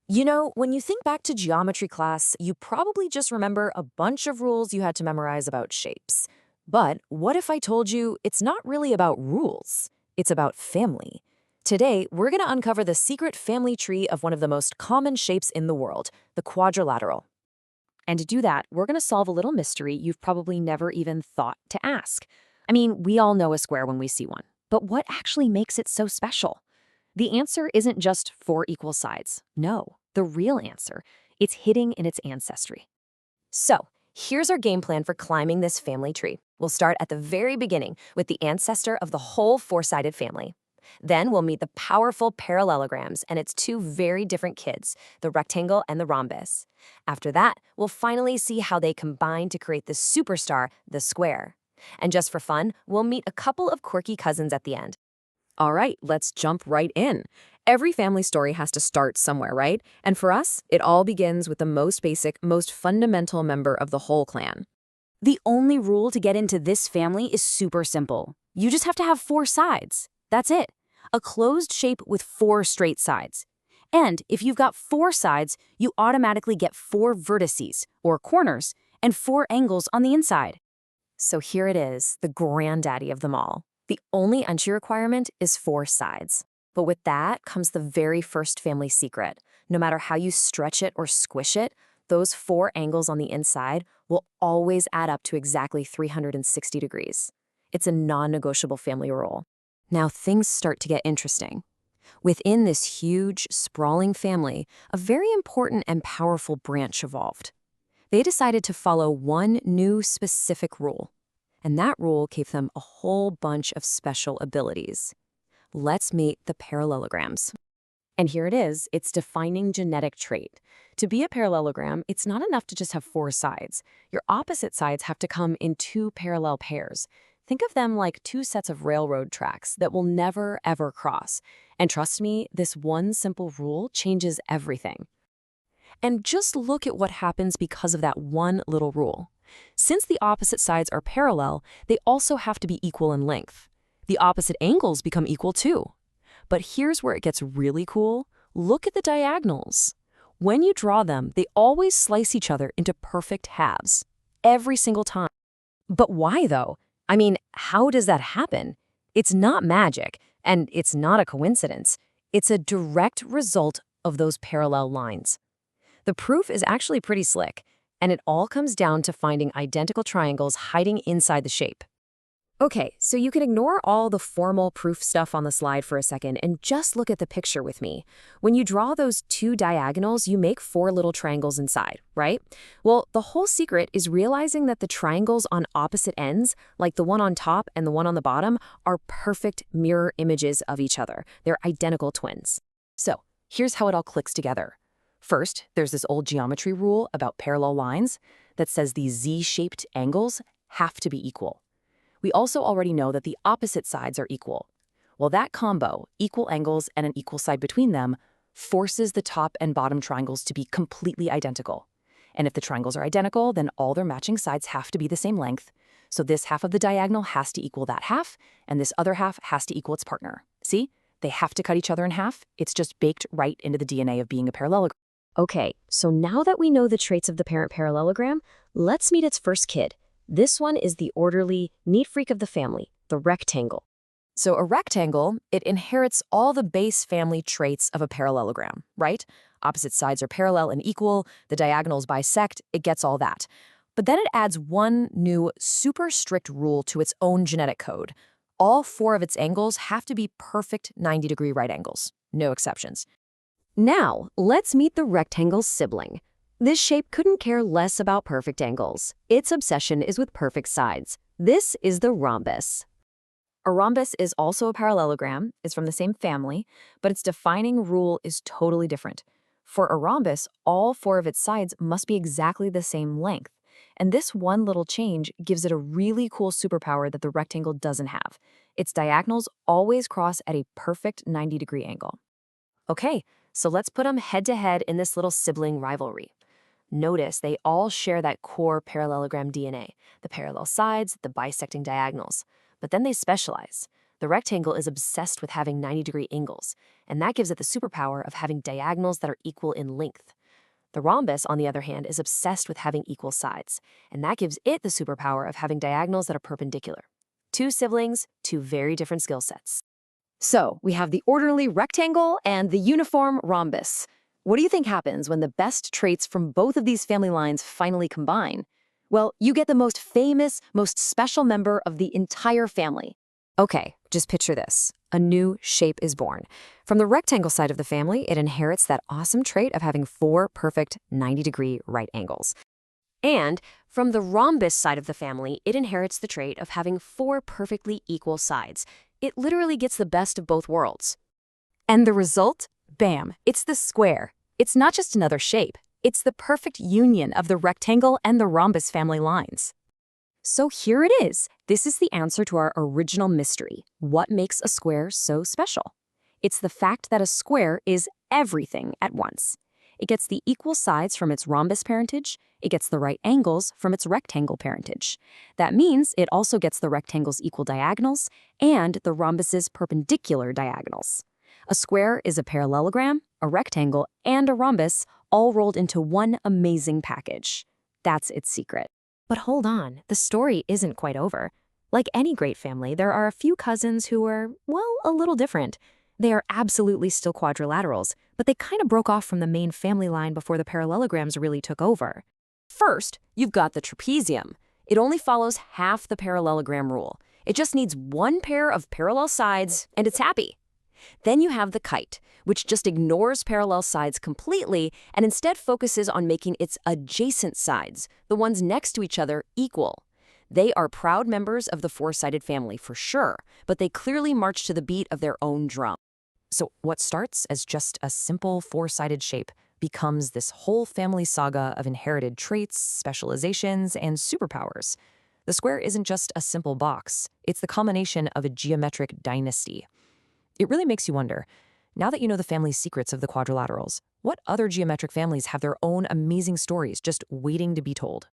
You know, when you think back to geometry class, you probably just remember a bunch of rules you had to memorize about shapes. But what if I told you it's not really about rules? It's about family. Today, we're going to uncover the secret family tree of one of the most common shapes in the world, the quadrilateral. And to do that, we're going to solve a little mystery you've probably never even thought to ask. I mean, we all know a square when we see one, but what actually makes it so special? The answer isn't just four equal sides. No, the real answer, it's hidden in its ancestry. So, here's our game plan for climbing this family tree. We'll start at the very beginning with the ancestor of the whole four-sided family. Then we'll meet the powerful parallelograms and its two very different kids, the rectangle and the rhombus. After that, we'll finally see how they combine to create the superstar, the square. And just for fun, we'll meet a couple of quirky cousins at the end. All right, let's jump right in. Every family story has to start somewhere, right? And for us, it all begins with the most basic, most fundamental member of the whole clan. The only rule to get into this family is super simple. You just have to have four sides. That's it. A closed shape with four straight sides. And if you've got four sides, you automatically get four vertices, or corners, and four angles on the inside. So here it is, the granddaddy of them all. The only entry requirement is four sides. But with that comes the very first family secret. No matter how you stretch it or squish it, those four angles on the inside will always add up to exactly 360 degrees. It's a non-negotiable family rule. Now things start to get interesting. Within this huge, sprawling family, a very important and powerful branch evolved. They decided to follow one new specific rule. And that rule gave them a whole bunch of special abilities. Let's meet the parallelograms. And here it is, its defining genetic trait. To be a parallelogram, it's not enough to just have four sides. Your opposite sides have to come in two parallel pairs. Think of them like two sets of railroad tracks that will never, ever cross. And trust me, this one simple rule changes everything. And just look at what happens because of that one little rule. Since the opposite sides are parallel, they also have to be equal in length. The opposite angles become equal too. But here's where it gets really cool. Look at the diagonals. When you draw them, they always slice each other into perfect halves. Every single time. But why though? I mean, how does that happen? It's not magic, and it's not a coincidence. It's a direct result of those parallel lines. The proof is actually pretty slick, and it all comes down to finding identical triangles hiding inside the shape. Okay, so you can ignore all the formal proof stuff on the slide for a second and just look at the picture with me. When you draw those two diagonals, you make four little triangles inside, right? Well, the whole secret is realizing that the triangles on opposite ends, like the one on top and the one on the bottom, are perfect mirror images of each other. They're identical twins. So here's how it all clicks together. First, there's this old geometry rule about parallel lines that says these Z-shaped angles have to be equal. We also already know that the opposite sides are equal. Well, that combo, equal angles and an equal side between them, forces the top and bottom triangles to be completely identical. And if the triangles are identical, then all their matching sides have to be the same length. So this half of the diagonal has to equal that half, and this other half has to equal its partner. See? They have to cut each other in half. It's just baked right into the DNA of being a parallelogram. Okay, so now that we know the traits of the parent parallelogram, let's meet its first kid. This one is the orderly, neat freak of the family, the rectangle. So a rectangle, it inherits all the base family traits of a parallelogram, right? Opposite sides are parallel and equal, the diagonals bisect, it gets all that. But then it adds one new, super strict rule to its own genetic code. All four of its angles have to be perfect 90-degree right angles, no exceptions. Now, let's meet the rectangle's sibling. This shape couldn't care less about perfect angles. Its obsession is with perfect sides. This is the rhombus. A rhombus is also a parallelogram, it's from the same family, but its defining rule is totally different. For a rhombus, all four of its sides must be exactly the same length. And this one little change gives it a really cool superpower that the rectangle doesn't have. Its diagonals always cross at a perfect 90-degree angle. Okay, so let's put them head-to-head in this little sibling rivalry. Notice they all share that core parallelogram DNA, the parallel sides, the bisecting diagonals. But then they specialize. The rectangle is obsessed with having 90-degree angles, and that gives it the superpower of having diagonals that are equal in length. The rhombus, on the other hand, is obsessed with having equal sides, and that gives it the superpower of having diagonals that are perpendicular. Two siblings, two very different skill sets. So, we have the orderly rectangle and the uniform rhombus. What do you think happens when the best traits from both of these family lines finally combine? Well, you get the most famous, most special member of the entire family. Okay, just picture this. A new shape is born. From the rectangle side of the family, it inherits that awesome trait of having 4 perfect 90-degree right angles. And from the rhombus side of the family, it inherits the trait of having 4 perfectly equal sides. It literally gets the best of both worlds. And the result? Bam, it's the square. It's not just another shape. It's the perfect union of the rectangle and the rhombus family lines. So here it is. This is the answer to our original mystery. What makes a square so special? It's the fact that a square is everything at once. It gets the equal sides from its rhombus parentage. It gets the right angles from its rectangle parentage. That means it also gets the rectangle's equal diagonals and the rhombus's perpendicular diagonals. A square is a parallelogram, a rectangle, and a rhombus all rolled into one amazing package. That's its secret. But hold on, the story isn't quite over. Like any great family, there are a few cousins who are, well, a little different. They are absolutely still quadrilaterals, but they kind of broke off from the main family line before the parallelograms really took over. First, you've got the trapezium. It only follows half the parallelogram rule. It just needs one pair of parallel sides, and it's happy. Then you have the kite, which just ignores parallel sides completely and instead focuses on making its adjacent sides, the ones next to each other, equal. They are proud members of the 4-sided family for sure, but they clearly march to the beat of their own drum. So what starts as just a simple 4-sided shape becomes this whole family saga of inherited traits, specializations, and superpowers. The square isn't just a simple box. It's the culmination of a geometric dynasty. It really makes you wonder, now that you know the family secrets of the quadrilaterals, what other geometric families have their own amazing stories just waiting to be told?